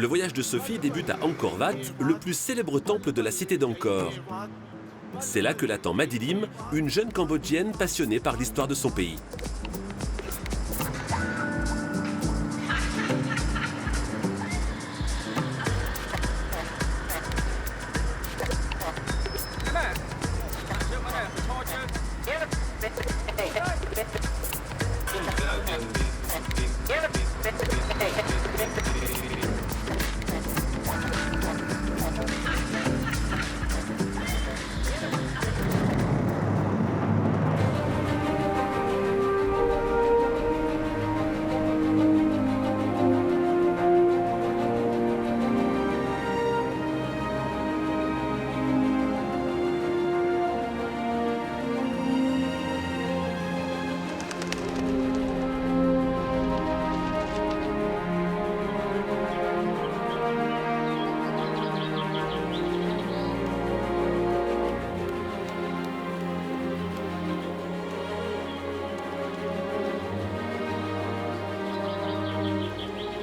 voyage de Sophie débute à Angkor Wat, le plus célèbre temple de la cité d'Angkor. C'est là que l'attend Madilim, une jeune Cambodgienne passionnée par l'histoire de son pays.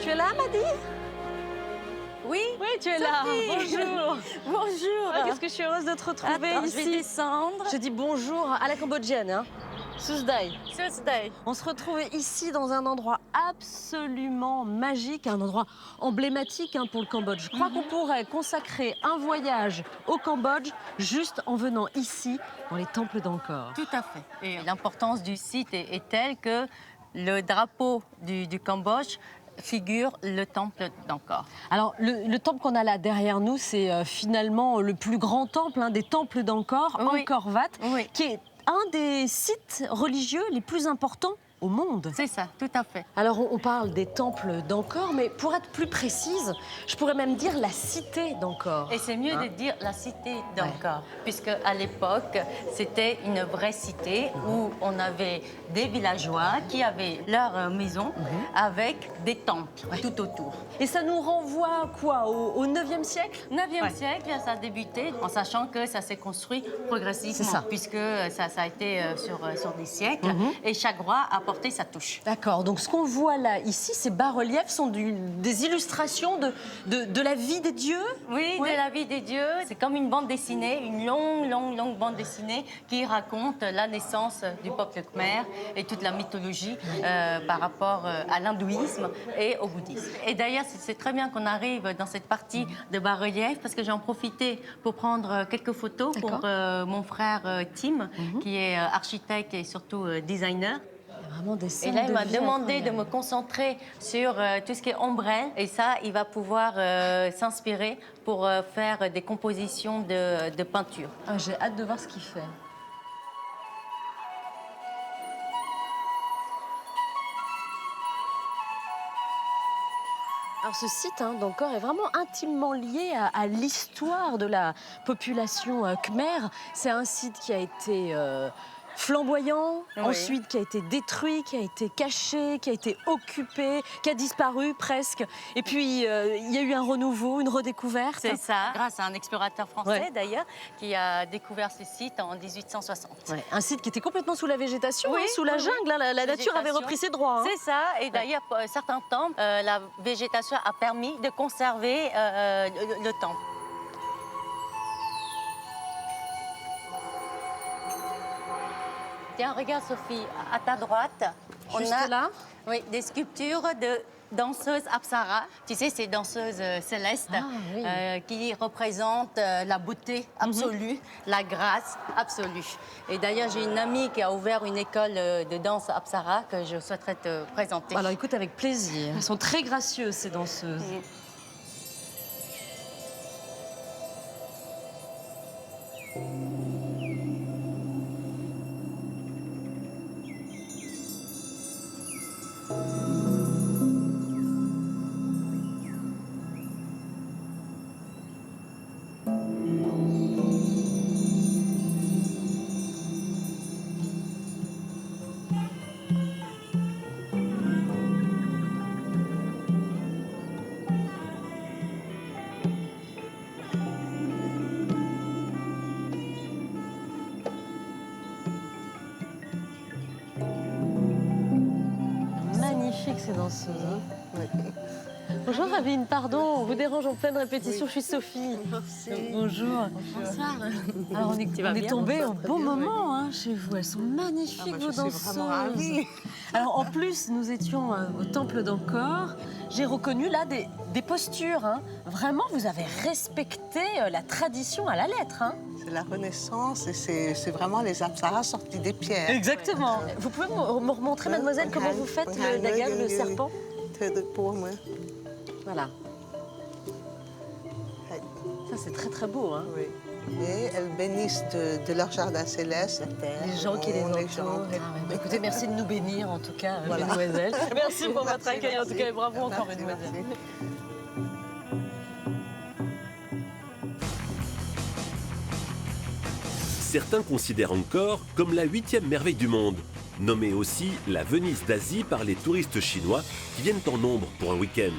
Tu es là, Madi? Oui, Oui, tu es là. Sophie. Bonjour. Bonjour. Ah, qu'est-ce que je suis heureuse de te retrouver Attends, ici. je vais descendre. Je dis bonjour à la cambodgienne, hein. Susdai. Tuesday. On se retrouve ici dans un endroit absolument magique, un endroit emblématique pour le Cambodge. Je crois qu'on pourrait consacrer un voyage au Cambodge juste en venant ici, dans les temples d'Angkor. Tout à fait. Et l'importance du site est telle que le drapeau du Cambodge figure le temple d'Angkor. Alors, le temple qu'on a là derrière nous, c'est finalement le plus grand temple des temples d'Angkor, Oui. Angkor Wat, Oui. qui est un des sites religieux les plus importants au monde. C'est ça, tout à fait. Alors, on parle des temples d'Angkor, mais pour être plus précise, je pourrais même dire la cité d'Angkor. Et c'est mieux de dire la cité d'Angkor, puisque à l'époque, c'était une vraie cité où on avait des villageois qui avaient leur maison avec des temples tout autour. Et ça nous renvoie quoi, au 9e siècle? 9e siècle, ça a débuté, en sachant que ça s'est construit progressivement, C'est ça. puisque ça a été sur des siècles, et chaque roi a porté sa touche. D'accord, donc ce qu'on voit là, ici, ces bas-reliefs sont des illustrations de la vie des dieux? Oui, Ouais. de la vie des dieux. C'est comme une bande dessinée, une longue bande dessinée qui raconte la naissance du peuple khmer et toute la mythologie par rapport à l'hindouisme et au bouddhisme. Et d'ailleurs, c'est très bien qu'on arrive dans cette partie de bas-relief parce que j'ai en profité pour prendre quelques photos pour mon frère Tim, qui est architecte et surtout designer. Vraiment des Et scènes là, il de m'a vie demandé de incroyables. me concentrer sur tout ce qui est ombrelle. Et ça, il va pouvoir s'inspirer pour faire des compositions de peinture. Ah, j'ai hâte de voir ce qu'il fait. Alors ce site d'Angkor est vraiment intimement lié à l'histoire de la population khmer. C'est un site qui a été flamboyant, Oui. ensuite qui a été détruit, qui a été caché, qui a été occupé, qui a disparu presque. Et puis il y a eu un renouveau, une redécouverte. C'est ça, grâce à un explorateur français Ouais. d'ailleurs, qui a découvert ce site en 1860. Ouais, un site qui était complètement sous la végétation, Oui, sous la oui, jungle. La nature avait Végétation. repris ses droits. C'est ça, et d'ailleurs, pour certains temples, la végétation a permis de conserver le temple. Tiens, regarde Sophie, à ta droite, Juste on a là. oui, des sculptures de danseuses apsara. Tu sais, ces danseuses célestes Ah, oui. qui représentent la beauté absolue, la grâce absolue. Et d'ailleurs, j'ai une amie qui a ouvert une école de danse apsara que je souhaiterais te présenter. Alors écoute, avec plaisir. Elles sont très gracieuses, ces danseuses. Magnifique ces danseuses. Bonjour Ravine, pardon, on vous dérange en pleine répétition, je suis Sophie. Bonjour. Bonsoir. Alors on est tombé au bon moment hein, chez vous, elles sont magnifiques vos danseuses. Je suis vraiment ravie. Alors en plus, nous étions au temple d'Angkor, j'ai reconnu là des postures. Hein. Vraiment, vous avez respecté la tradition à la lettre. Hein. C'est la Renaissance et c'est vraiment les apsaras sortis des pierres. Exactement. Ouais. Vous pouvez me remontrer, mademoiselle, comment vous faites le dagan, le serpent? Voilà. Ça, c'est très très beau. Hein. Oui. Et elles bénissent de leur jardin céleste les gens qui les entourent. Écoutez, merci de nous bénir en tout cas, voilà. Mesdemoiselles. Merci pour votre accueil en tout cas et bravo encore, mesdemoiselles. Certains considèrent Angkor comme la 8e merveille du monde, nommée aussi la Venise d'Asie par les touristes chinois qui viennent en nombre pour un week-end.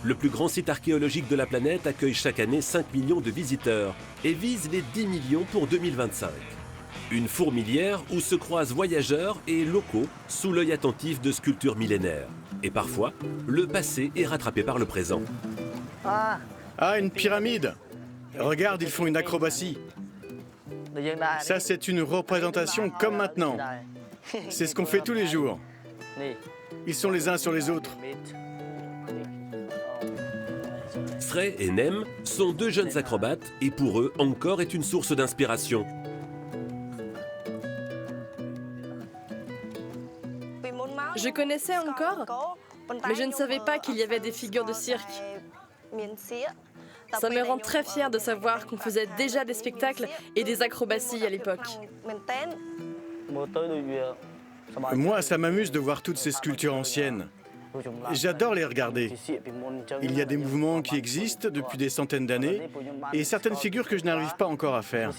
Le plus grand site archéologique de la planète accueille chaque année 5 millions de visiteurs et vise les 10 millions pour 2025. Une fourmilière où se croisent voyageurs et locaux sous l'œil attentif de sculptures millénaires. Et parfois, le passé est rattrapé par le présent. Ah, une pyramide! Regarde, ils font une acrobatie. Ça, c'est une représentation comme maintenant. C'est ce qu'on fait tous les jours. Ils sont les uns sur les autres. Srey et Nem sont deux jeunes acrobates et pour eux, Angkor est une source d'inspiration. Je connaissais Angkor, mais je ne savais pas qu'il y avait des figures de cirque. Ça me rend très fière de savoir qu'on faisait déjà des spectacles et des acrobaties à l'époque. Moi, ça m'amuse de voir toutes ces sculptures anciennes. J'adore les regarder. Il y a des mouvements qui existent depuis des centaines d'années et certaines figures que je n'arrive pas encore à faire.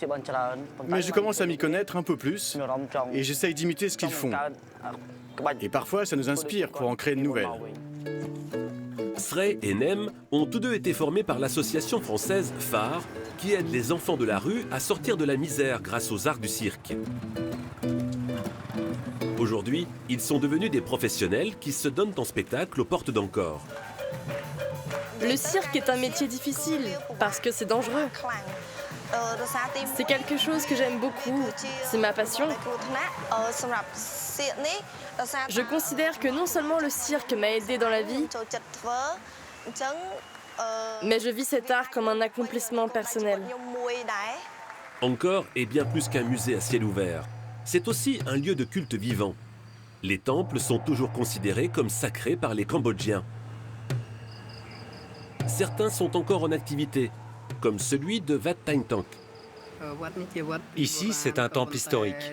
Mais je commence à m'y connaître un peu plus et j'essaye d'imiter ce qu'ils font. Et parfois, ça nous inspire pour en créer de nouvelles. Srey et Nem ont tous deux été formés par l'association française Phare, qui aide les enfants de la rue à sortir de la misère grâce aux arts du cirque. Aujourd'hui, ils sont devenus des professionnels qui se donnent en spectacle aux portes d'Angkor. Le cirque est un métier difficile parce que c'est dangereux. C'est quelque chose que j'aime beaucoup, c'est ma passion. Je considère que non seulement le cirque m'a aidé dans la vie, mais je vis cet art comme un accomplissement personnel. Angkor est bien plus qu'un musée à ciel ouvert. C'est aussi un lieu de culte vivant. Les temples sont toujours considérés comme sacrés par les Cambodgiens. Certains sont encore en activité, comme celui de Wat Tanh Tank. Ici, c'est un temple historique.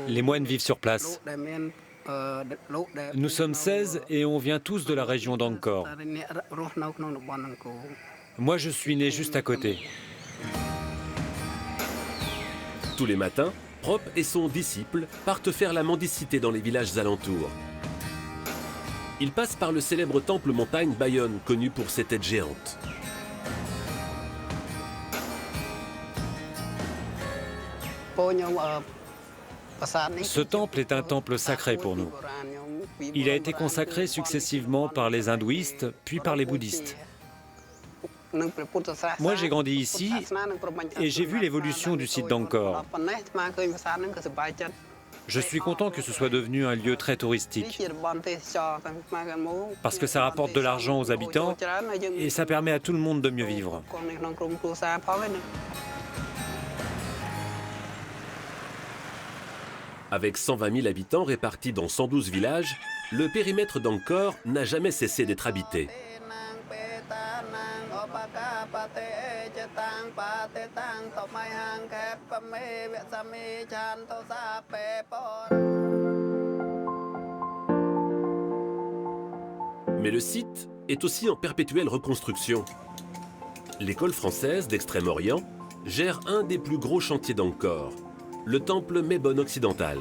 Les moines vivent sur place. Nous sommes 16 et on vient tous de la région d'Angkor. Moi, je suis né juste à côté. Tous les matins, Prop et son disciple partent faire la mendicité dans les villages alentours. Ils passent par le célèbre temple montagne Bayon, connu pour ses têtes géantes. Ce temple est un temple sacré pour nous. Il a été consacré successivement par les hindouistes, puis par les bouddhistes. Moi, j'ai grandi ici et j'ai vu l'évolution du site d'Angkor. Je suis content que ce soit devenu un lieu très touristique, parce que ça rapporte de l'argent aux habitants et ça permet à tout le monde de mieux vivre. Avec 120 000 habitants répartis dans 112 villages, le périmètre d'Angkor n'a jamais cessé d'être habité. Mais le site est aussi en perpétuelle reconstruction. L'école française d'Extrême-Orient gère un des plus gros chantiers d'Angkor, le temple Mebon occidental.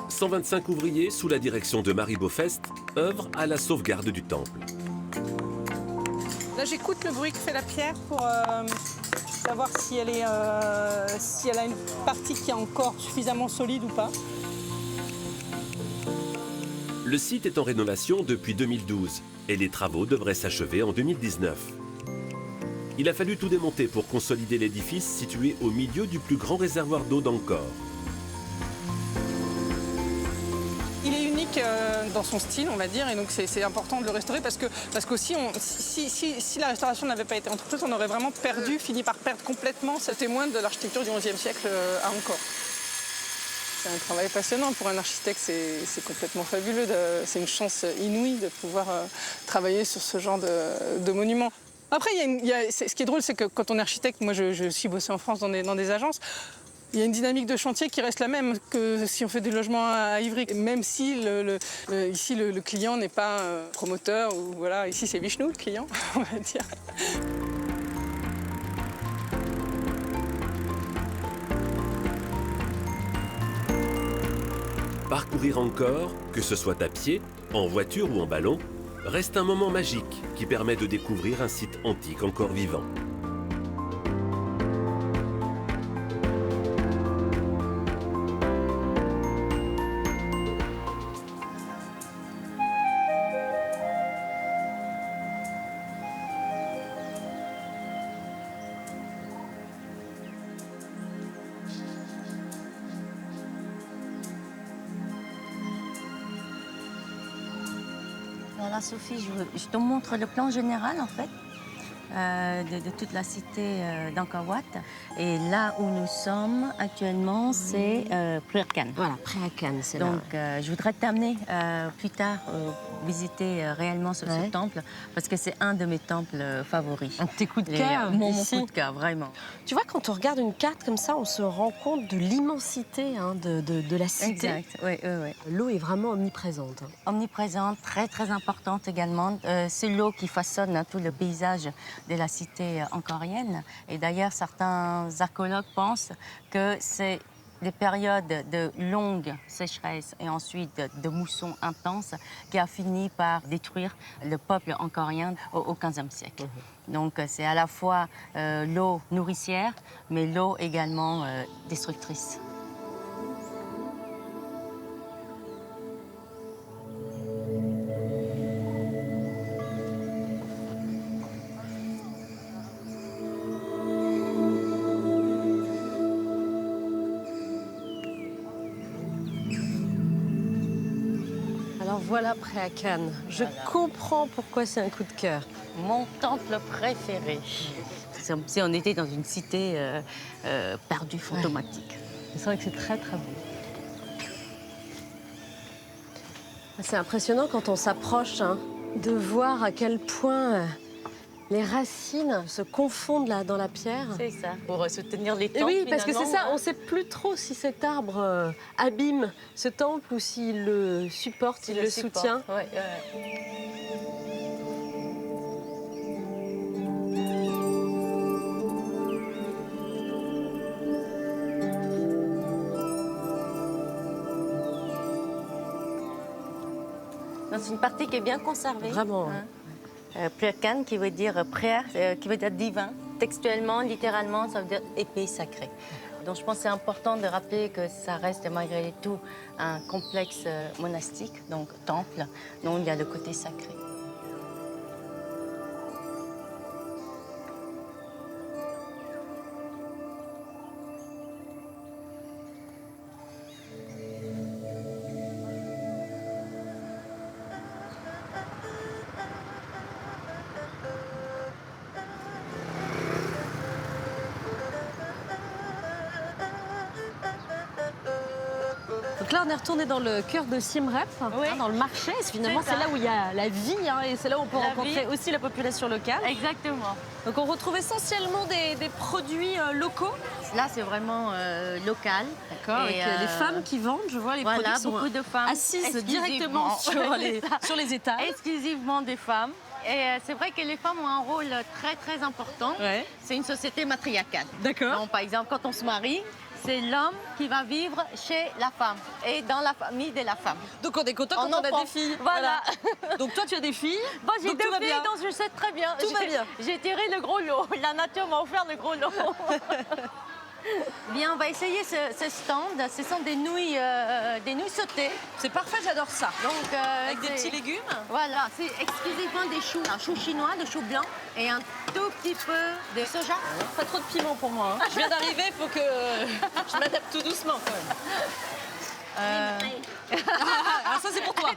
125 ouvriers sous la direction de Marie Beaufest œuvrent à la sauvegarde du temple. Là, j'écoute le bruit que fait la pierre pour savoir si elle a une partie qui est encore suffisamment solide ou pas. Le site est en rénovation depuis 2012 et les travaux devraient s'achever en 2019. Il a fallu tout démonter pour consolider l'édifice situé au milieu du plus grand réservoir d'eau d'Angkor. Il est unique dans son style, on va dire, et donc c'est important de le restaurer parce qu'aussi, si la restauration n'avait pas été entreprise, on aurait vraiment fini par perdre complètement ce témoin de l'architecture du XIe siècle à Angkor. C'est un travail passionnant pour un architecte, c'est complètement fabuleux, c'est une chance inouïe de pouvoir travailler sur ce genre de monument. Après, ce qui est drôle, c'est que quand on est architecte, moi je suis bossé en France dans des agences, il y a une dynamique de chantier qui reste la même que si on fait du logement à Ivry. Même si ici le client n'est pas promoteur, ou voilà, ici c'est Vishnu le client, on va dire. Parcourir Angkor, que ce soit à pied, en voiture ou en ballon, reste un moment magique qui permet de découvrir un site antique encore vivant. Voilà Sophie, je te montre le plan général en fait de toute la cité d'Angkor Wat. Et là où nous sommes actuellement, c'est Preah Khan. Voilà, Preah Khan, c'est là. Donc je voudrais t'amener plus tard visiter réellement ce temple parce que c'est un de mes temples favoris. Un de tes coups de cœur Mon ici. coup de cœur, vraiment. Tu vois, quand on regarde une carte comme ça, on se rend compte de l'immensité de la cité. Exact, oui. L'eau est vraiment omniprésente. Omniprésente, très très importante également. C'est l'eau qui façonne tout le paysage de la cité angkorienne. Et d'ailleurs, certains archéologues pensent que c'est des périodes de longue sécheresse et ensuite de mousson intense qui a fini par détruire le peuple angkorien au XVe siècle. Donc c'est à la fois l'eau nourricière, mais l'eau également destructrice. Alors voilà Preah Khan. Je comprends pourquoi c'est un coup de cœur. Mon temple préféré. C'est comme si on était dans une cité perdue, fantomatique. C'est vrai que c'est très très beau. C'est impressionnant quand on s'approche de voir à quel point les racines se confondent là dans la pierre. C'est ça, pour soutenir les temples. Et oui, parce que c'est ça, finalement, on ne sait plus trop si cet arbre abîme ce temple ou s'il le supporte, s'il le soutient. Ouais. C'est une partie qui est bien conservée. Vraiment. Preah Khan, qui veut dire prière, qui veut dire divin. Textuellement, littéralement, ça veut dire épée sacrée. Donc je pense que c'est important de rappeler que ça reste malgré tout un complexe monastique, donc temple, dont il y a le côté sacré. Donc là, on est retourné dans le cœur de Siem Reap, dans le marché. Finalement, c'est là où il y a la vie et c'est là où on peut rencontrer aussi la population locale. Exactement. Donc on retrouve essentiellement des produits locaux. Là, c'est vraiment local. D'accord, avec les femmes qui vendent, je vois, les produits sont beaucoup de femmes assises directement sur les étals. Exclusivement des femmes. Et c'est vrai que les femmes ont un rôle très très important. Ouais. C'est une société matriarcale. D'accord. Donc, par exemple, quand on se marie, c'est l'homme qui va vivre chez la femme et dans la famille de la femme. Donc on est content quand on a des filles. Voilà. Donc toi tu as des filles. Bon, j'ai donc deux tout va filles, bien. donc je sais très bien. Tout va bien. J'ai tiré le gros lot. La nature m'a offert le gros lot. Bien, on va essayer ce stand. Ce sont des nouilles sautées. C'est parfait, j'adore ça. Donc, Avec des petits légumes. Voilà, c'est exclusivement des choux. Un chou chinois, de chou blanc et un tout petit peu de soja. Pas trop de piment pour moi. Hein. Je viens d'arriver, il faut que je m'adapte tout doucement quand même. Ah, ça c'est pour toi.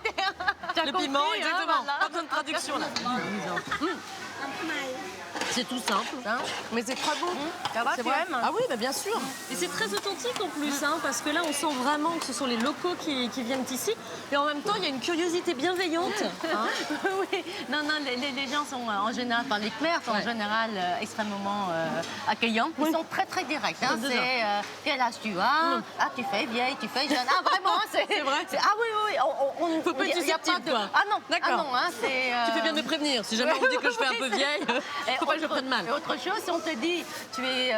Le compris, piment, hein, exactement. voilà. Pas besoin de traduction là. C'est tout simple, Hein? mais c'est très bon. Ça va, C'est tu vrai. aimes? Ah oui, bah bien sûr. Et c'est très authentique en plus, hein, parce que là, on sent vraiment que ce sont les locaux qui viennent ici. Et en même temps, il y a une curiosité bienveillante. Hein. Oui, non, les gens sont en général, enfin les Khmers sont en général extrêmement accueillants. Ils sont très très directs. Hein. C'est quel âge tu as? Ah, tu fais vieille, tu fais jeune. Ah, vraiment, c'est vrai. Ah oui, oui, on ne Faut pas être susceptible, quoi. Ah non, D'accord. ah non, hein, c'est. Tu fais bien de me prévenir. Si jamais on me dit que je fais un peu vieille, faut pas que je me prenne mal. Et autre chose, si on te dit tu es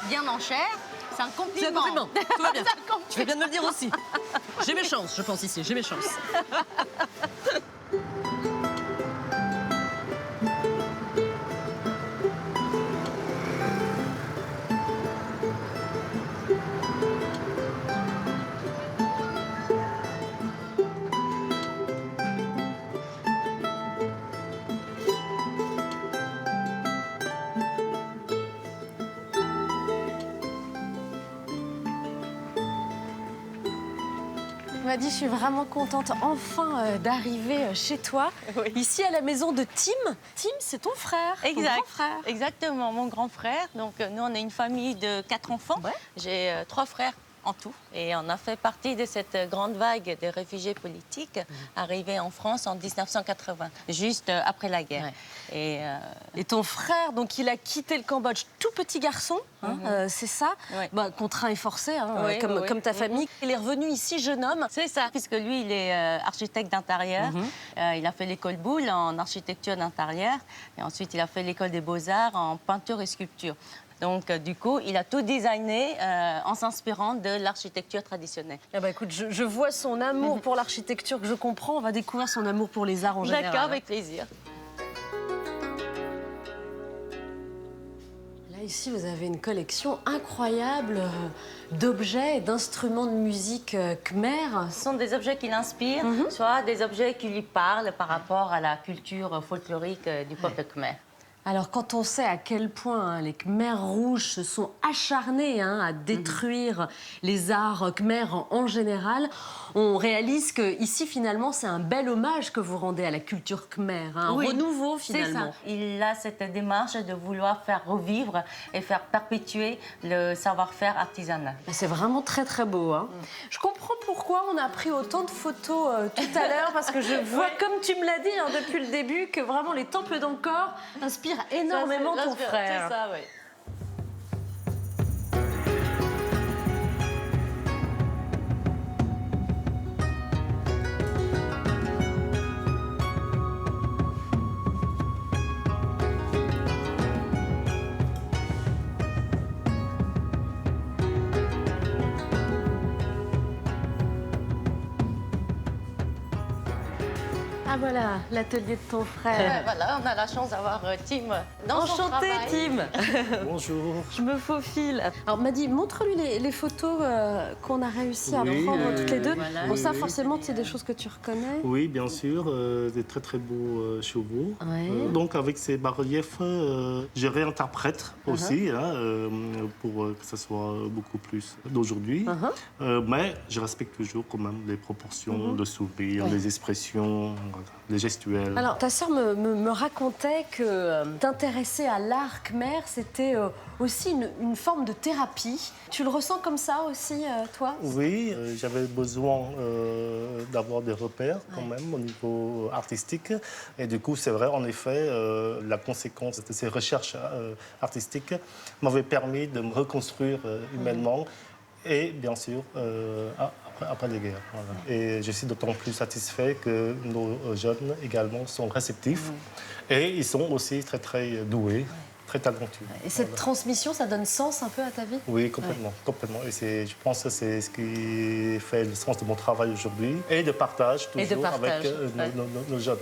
bien en chair, c'est un compliment. C'est un compliment. Tout va bien. C'est un compliment. Tu fais bien de me le dire aussi. J'ai mes chances, je pense ici. J'ai mes chances. Madi, je suis vraiment contente enfin d'arriver chez toi, ici à la maison de Tim. Tim, c'est ton frère, ton grand frère. Exactement, mon grand frère. Donc nous, on est une famille de 4 enfants. Ouais. J'ai 3 frères en tout. Et on a fait partie de cette grande vague de réfugiés politiques arrivés en France en 1980, juste après la guerre. Ouais. Et ton frère, donc, il a quitté le Cambodge, tout petit garçon, hein, c'est ça, Ouais. bah, contraint et forcé, hein, Oui, comme ta famille. Il est revenu ici, jeune homme. C'est ça, puisque lui, il est architecte d'intérieur. Il a fait l'école Boulle en architecture d'intérieur. Et ensuite, il a fait l'école des Beaux-Arts en peinture et sculpture. Donc, du coup, il a tout designé en s'inspirant de l'architecture traditionnelle. Ah bah, écoute, je vois son amour pour l'architecture que je comprends. On va découvrir son amour pour les arts en général. D'accord, avec plaisir. Là, ici, vous avez une collection incroyable d'objets et d'instruments de musique khmer. Ce sont des objets qui l'inspirent, soit des objets qui lui parlent par rapport à la culture folklorique du peuple khmer. Alors, quand on sait à quel point les Khmers rouges se sont acharnés à détruire les arts khmers en général, on réalise que ici, finalement, c'est un bel hommage que vous rendez à la culture khmer, un renouveau, finalement. C'est ça. Il a cette démarche de vouloir faire revivre et faire perpétuer le savoir-faire artisanal. C'est vraiment très, très beau. Hein. Je comprends pourquoi on a pris autant de photos tout à l'heure, parce que je vois, comme tu me l'as dit depuis le début, que vraiment les temples d'Angkor inspirent énormément ton frère. C'est ça, oui. Ah voilà, l'atelier de ton frère. Voilà, on a la chance d'avoir Tim dans son Enchanté, travail. Tim. Bonjour. Je me faufile. Alors, Madi, montre-lui les photos qu'on a réussi à prendre toutes les deux. Voilà. Bon, ça, forcément, c'est des choses que tu reconnais. Oui, bien sûr, des très très beaux chevaux. Ouais. Donc avec ces bas-reliefs, je réinterprète aussi pour que ça soit beaucoup plus d'aujourd'hui. Mais je respecte toujours quand même les proportions, le sourire, les expressions, les gestuels. Alors, ta sœur me racontait que t'intéresser à l'art khmer, c'était aussi une forme de thérapie. Tu le ressens comme ça aussi, toi? Oui, j'avais besoin d'avoir des repères quand même au niveau artistique. Et du coup, c'est vrai, en effet, la conséquence de ces recherches artistiques m'avait permis de me reconstruire humainement et bien sûr après les guerres. Voilà. Et je suis d'autant plus satisfait que nos jeunes également sont réceptifs et ils sont aussi très très doués. Très talentueux. Et cette transmission, ça donne sens un peu à ta vie? Oui, complètement, complètement. Et je pense que c'est ce qui fait le sens de mon travail aujourd'hui et de partage toujours avec nos jeunes.